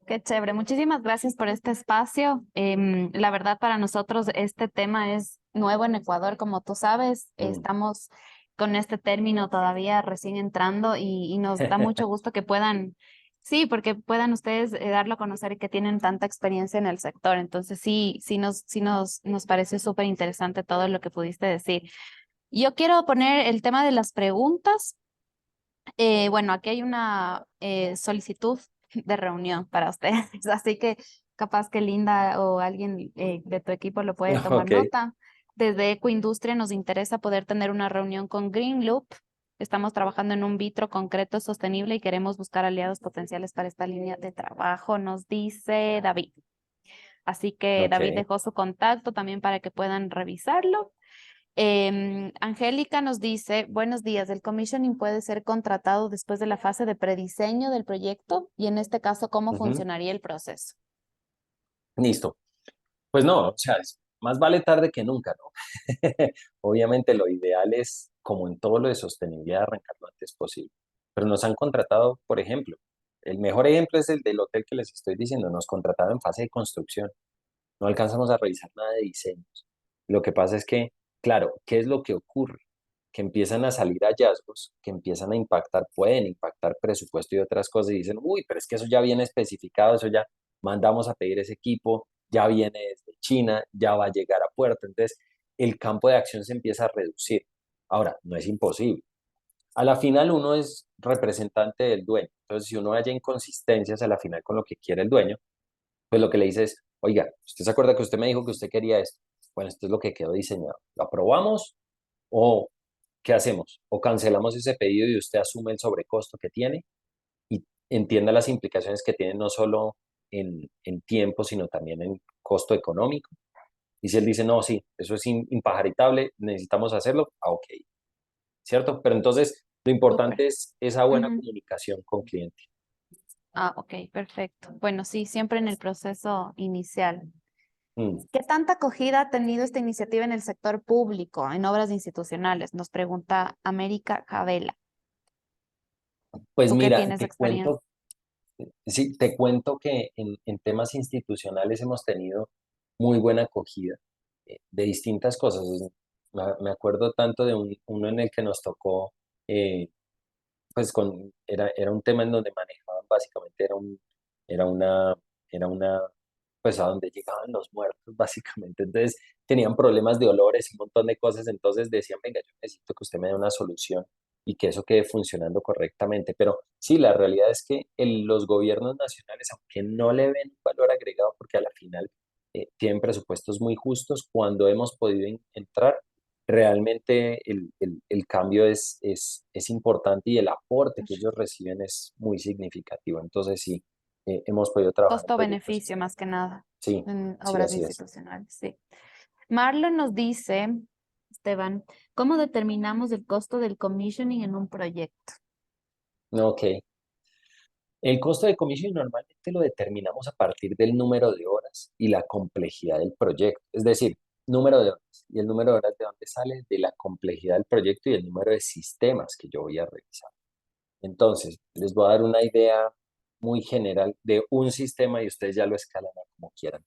S3: Qué chévere. Muchísimas gracias por este espacio. La verdad, para nosotros este tema es nuevo en Ecuador, como tú sabes.
S2: mm.
S3: Estamos con este término todavía recién entrando y nos da mucho gusto que puedan, sí, porque puedan ustedes darlo a conocer y que tienen tanta experiencia en el sector. Entonces, nos pareció súper interesante todo lo que pudiste decir. Yo quiero poner el tema de las preguntas. Bueno, aquí hay una solicitud de reunión para ustedes, así que capaz que Linda o alguien de tu equipo lo puede tomar
S2: Ok,
S3: nota. Desde Ecoindustria nos interesa poder tener una reunión con Green Loop. Estamos trabajando en un vitro concreto sostenible y queremos buscar aliados potenciales para esta línea de trabajo, nos dice David. Así que David
S2: ok.
S3: dejó su contacto también para que puedan revisarlo. Angélica nos dice, buenos días, el commissioning puede ser contratado después de la fase de prediseño del proyecto y en este caso, ¿cómo
S2: Ujú.
S3: funcionaría el proceso?
S2: Listo. Pues no, o sea, más vale tarde que nunca, ¿no? Obviamente lo ideal es, como en todo lo de sostenibilidad, arrancar lo antes posible. Pero nos han contratado, por ejemplo, el mejor ejemplo es el del hotel que les estoy diciendo, nos contrataron en fase de construcción. No alcanzamos a revisar nada de diseños. Lo que pasa es que, claro, ¿qué es lo que ocurre? Que empiezan a salir hallazgos que empiezan a impactar, pueden impactar presupuesto y otras cosas y dicen, uy, pero es que eso ya viene especificado, eso ya mandamos a pedir ese equipo, ya viene desde China, ya va a llegar a puerto. Entonces, el campo de acción se empieza a reducir. Ahora, no es imposible. A la final uno es representante del dueño. Entonces, si uno haya inconsistencias a la final con lo que quiere el dueño, pues lo que le dice es, oiga, ¿usted se acuerda que usted me dijo que usted quería esto? Bueno, esto es lo que quedó diseñado. ¿Lo aprobamos o qué hacemos? ¿O cancelamos ese pedido y usted asume el sobrecosto que tiene y entienda las implicaciones que tiene no solo en tiempo, sino también en costo económico? Y si él dice, no, sí, eso es impajaritable, necesitamos hacerlo, ok, ¿cierto? Pero entonces lo
S3: Súper.
S2: importante es esa buena
S3: Ujú.
S2: comunicación con cliente.
S3: Ah, ok, perfecto. Bueno, sí, siempre en el proceso inicial.
S2: Mm,
S3: ¿Qué tanta acogida ha tenido esta iniciativa en el sector público, en obras institucionales? Nos pregunta América Javela.
S2: Pues
S3: ¿Tú qué
S2: mira,
S3: tienes
S2: te
S3: experiencia?
S2: cuento, sí, te cuento que en temas institucionales hemos tenido muy buena acogida de distintas cosas. Me acuerdo tanto de uno en el que nos tocó, eh, pues era un tema en donde manejaban básicamente, era una, era una, pues a donde llegaban los muertos, básicamente. Entonces tenían problemas de olores y un montón de cosas, entonces decían, venga, yo necesito que usted me dé una solución y que eso quede funcionando correctamente. Pero sí, la realidad es que los gobiernos nacionales, aunque no le ven un valor agregado, porque a la final tienen presupuestos muy justos, cuando hemos podido entrar, realmente el cambio es importante y el aporte que ellos reciben es muy significativo. Entonces, sí, hemos podido trabajar en proyectos.
S3: Costo-beneficio más que nada
S2: Sí,
S3: en
S2: sí,
S3: obras
S2: así es.
S3: institucionales, sí. Marlon nos dice, Esteban, ¿cómo determinamos el costo del commissioning en un proyecto?
S2: Ok. El costo de comisión normalmente lo determinamos a partir del número de horas y la complejidad del proyecto. Es decir, número de horas. ¿Y el número de horas de dónde sale? De la complejidad del proyecto y el número de sistemas que yo voy a revisar. Entonces, les voy a dar una idea muy general de un sistema y ustedes ya lo escalan a como quieran.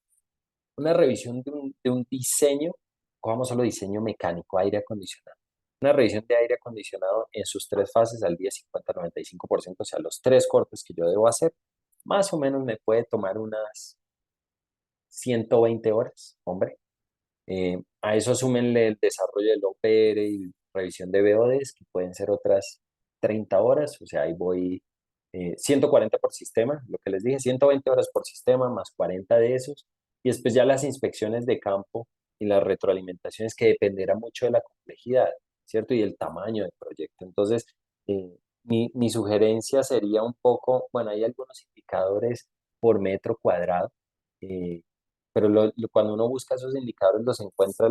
S2: Una revisión de un diseño, cojamos solo diseño mecánico, aire acondicionado. Una revisión de aire acondicionado en sus tres fases al 10, 50, 95%, o sea, los tres cortes que yo debo hacer, más o menos me puede tomar unas 120 horas, hombre. A eso súmenle el desarrollo del OPR y revisión de BODs, que pueden ser otras 30 horas, o sea, ahí voy 140 por sistema, lo que les dije, 120 horas por sistema, más 40 de esos, y después ya las inspecciones de campo y las retroalimentaciones que dependerá mucho de la complejidad, ¿cierto? Y el tamaño del proyecto. Entonces, mi sugerencia sería un poco, bueno, hay algunos indicadores por metro cuadrado, eh, pero cuando uno busca esos indicadores los encuentra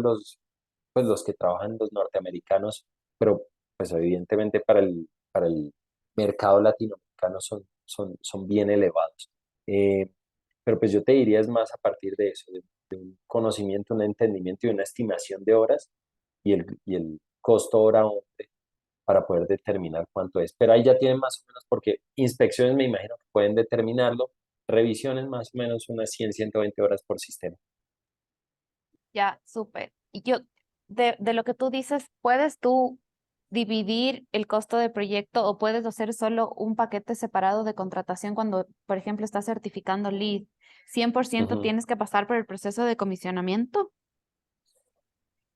S2: pues los que trabajan los norteamericanos, pero pues evidentemente para el mercado latinoamericano son bien elevados. Eh, pero pues yo te diría es más a partir de eso, de un conocimiento, un entendimiento y una estimación de horas y el costo hora hombre para poder determinar cuánto es. Pero ahí ya tienen más o menos, porque inspecciones me imagino que pueden determinarlo, revisiones más o menos unas 100, 120 horas por sistema.
S3: Ya, súper. Y yo, de lo que tú dices, ¿puedes tú dividir el costo de proyecto o puedes hacer solo un paquete separado de contratación cuando, por ejemplo, estás certificando LEED? ¿100%
S2: Ujú.
S3: tienes que pasar por el proceso de comisionamiento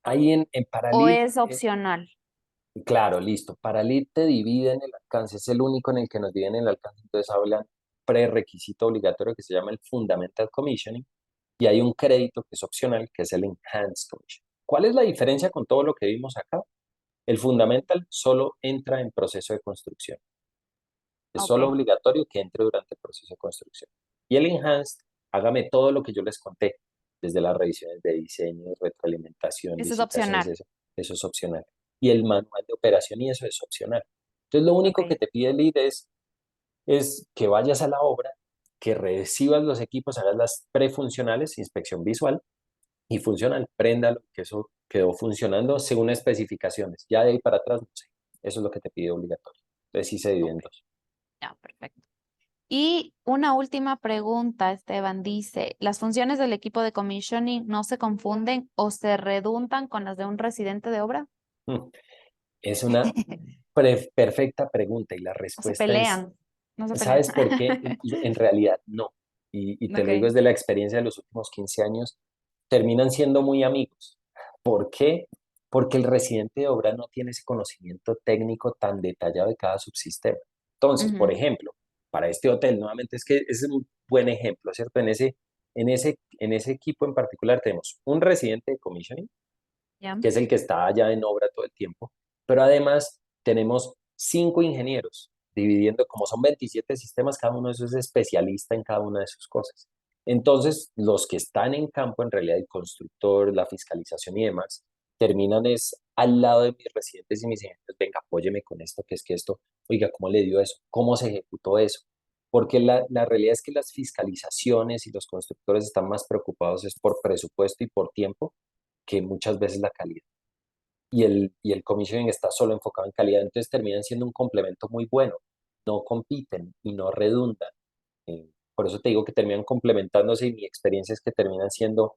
S2: Ahí en
S3: o
S2: Paralid,
S3: es opcional?
S2: claro, listo. Paralid te dividen el alcance, es el único en el que nos dividen el alcance. Entonces hablan prerequisito obligatorio que se llama el Fundamental Commissioning y hay un crédito que es opcional, que es el Enhanced Commissioning. ¿Cuál es la diferencia con todo lo que vimos acá? El Fundamental solo entra en proceso de construcción. Es
S3: Ok,
S2: solo obligatorio que entre durante el proceso de construcción. Y el Enhanced, hágame todo lo que yo les conté, desde las revisiones de diseño, retroalimentación,
S3: eso es
S2: licitaciones,
S3: opcional.
S2: eso es opcional. Y el manual de operación y eso es opcional. Entonces, lo
S3: Ok,
S2: único que te pide el lead es que vayas a la obra, que recibas los equipos, hagas las prefuncionales, inspección visual y funcional, préndalo, que eso quedó funcionando según especificaciones. Ya de ahí para atrás, no sé. Eso es lo que te pide obligatorio. Entonces, sí se divide en
S3: súper.
S2: dos.
S3: Ya, perfecto. Y una última pregunta, Esteban dice, ¿las funciones del equipo de commissioning no se confunden o se redundan con las de un residente de obra?
S2: Mm. Es una perfecta pregunta y la
S3: ¿O se
S2: respuesta es,
S3: pelean? No se pelean.
S2: ¿sabes por qué? En realidad no. Y te lo digo
S3: Ok.
S2: desde la experiencia de los últimos 15 años, terminan siendo muy amigos. ¿Por qué? Porque el residente de obra no tiene ese conocimiento técnico tan detallado de cada subsistema. Entonces, por
S3: Ujú.
S2: ejemplo, para este hotel, nuevamente es que ese es un buen ejemplo, ¿cierto? En ese equipo en particular tenemos un residente de commissioning,
S3: Ya.
S2: que es el que está allá en obra todo el tiempo, pero además tenemos 5 ingenieros, dividiendo, como son 27 sistemas, cada uno de esos es especialista en cada una de sus cosas. Entonces, los que están en campo, en realidad, el constructor, la fiscalización y demás, terminan es al lado de mis residentes y mis ingenieros, venga, apóyeme con esto, que es que esto, oiga, ¿cómo le dio eso? ¿Cómo se ejecutó eso? porque la realidad es que las fiscalizaciones y los constructores están más preocupados es por presupuesto y por tiempo que muchas veces la calidad. Y el commissioning está solo enfocado en calidad, entonces terminan siendo un complemento muy bueno, no compiten y no redundan. Por eso te digo que terminan complementándose y mi experiencia es que terminan siendo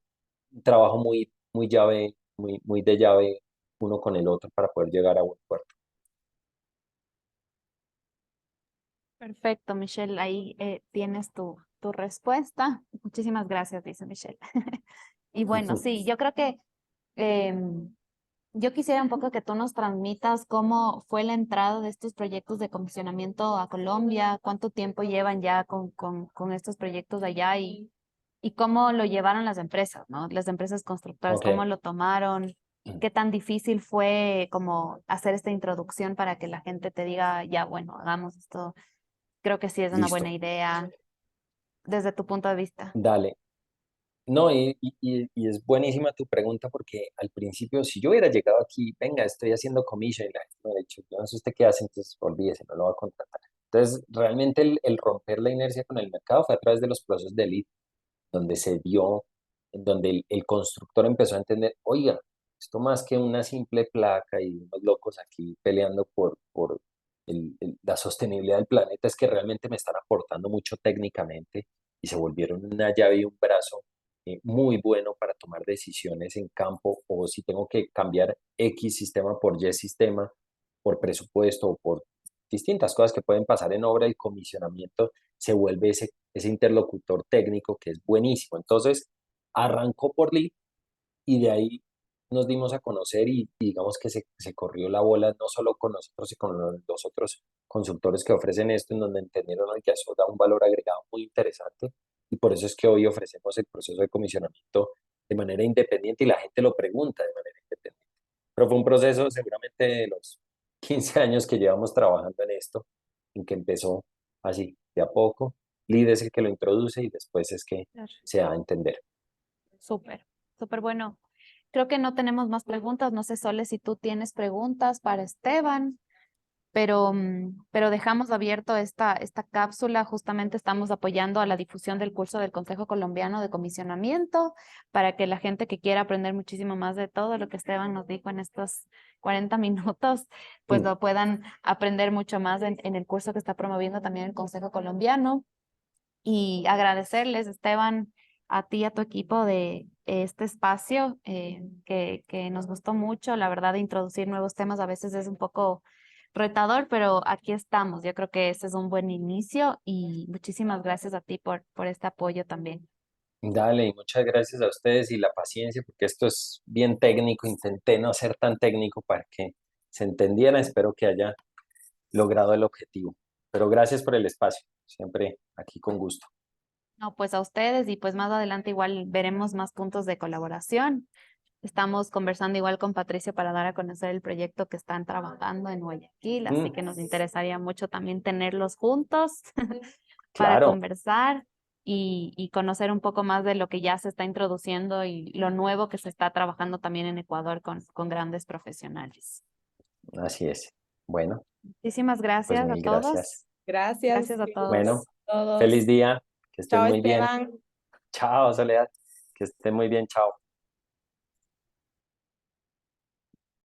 S2: un trabajo muy llave, muy de llave uno con el otro para poder llegar a buen puerto.
S3: Perfecto, Michelle, ahí tienes tu respuesta. Muchísimas gracias, dice Michelle. Y bueno, sí, yo creo que em, yo quisiera un poco que tú nos transmitas cómo fue la entrada de estos proyectos de comisionamiento a Colombia, cuánto tiempo llevan ya con estos proyectos allá y cómo lo llevaron las empresas, ¿no? Las empresas constructoras,
S2: Ok.
S3: cómo lo tomaron, qué tan difícil fue como hacer esta introducción para que la gente te diga, ya, bueno, hagamos esto. Creo que sí es una buena
S2: Listo,
S3: idea desde tu punto de vista.
S2: dale. No, y es buenísima tu pregunta porque al principio, si yo hubiera llegado aquí, venga, estoy haciendo commission y la gente me hubiera dicho, yo no sé usted qué hace, entonces olvídese, no lo va a contratar. Entonces, realmente el romper la inercia con el mercado fue a través de los procesos de lead, donde se vio, en donde el constructor empezó a entender, oiga, esto más que una simple placa y unos locos aquí peleando por la sostenibilidad del planeta, es que realmente me están aportando mucho técnicamente y se volvieron una llave y un brazo muy bueno para tomar decisiones en campo o si tengo que cambiar X sistema por Y sistema, por presupuesto o por distintas cosas que pueden pasar en obra y comisionamiento, se vuelve ese interlocutor técnico que es buenísimo. Entonces, arrancó por Lead y de ahí nos dimos a conocer y digamos que se corrió la bola no solo con nosotros y con los otros consultores que ofrecen esto, en donde entendieron que eso da un valor agregado muy interesante y por eso es que hoy ofrecemos el proceso de comisionamiento de manera independiente y la gente lo pregunta de manera independiente. Pero fue un proceso seguramente de los 15 años que llevamos trabajando en esto, en que empezó así, de a poco. Lead es el que lo introduce y después es que
S3: Claro.
S2: se da a entender.
S3: Súper, súper bueno. Creo que no tenemos más preguntas. No sé, Sole, si tú tienes preguntas para Esteban, pero dejamos abierto esta cápsula. Justamente estamos apoyando a la difusión del curso del Consejo Colombiano de Comisionamiento para que la gente que quiera aprender muchísimo más de todo lo que Esteban nos dijo en estos 40 minutos, pues
S2: Mm.
S3: lo puedan aprender mucho más en el curso que está promoviendo también el Consejo Colombiano. Y agradecerles, Esteban, a ti y a tu equipo de este espacio que nos gustó mucho. La verdad, de introducir nuevos temas a veces es un poco retador, pero aquí estamos. Yo creo que este es un buen inicio y muchísimas gracias a ti por este apoyo también.
S2: Dale, y muchas gracias a ustedes y la paciencia, porque esto es bien técnico. Intenté no ser tan técnico para que se entendiera. Espero que haya logrado el objetivo. Pero gracias por el espacio. Siempre aquí con gusto.
S3: No, pues a ustedes y pues más adelante igual veremos más puntos de colaboración. Estamos conversando igual con Patricio para dar a conocer el proyecto que están trabajando en Guayaquil, así
S2: Mm,
S3: que nos interesaría mucho también tenerlos juntos para
S2: claro,
S3: conversar y conocer un poco más de lo que ya se está introduciendo y lo nuevo que se está trabajando también en Ecuador con grandes profesionales.
S2: así es. Bueno,
S3: Muchísimas
S2: pues
S3: gracias a
S2: mil gracias.
S3: todos.
S1: Gracias
S3: Gracias a
S2: Bueno,
S3: todos.
S1: a todos.
S2: feliz día, que estés
S1: Chao,
S2: muy bien.
S1: Esteban.
S2: Chao, Soledad, que estés muy bien, chao.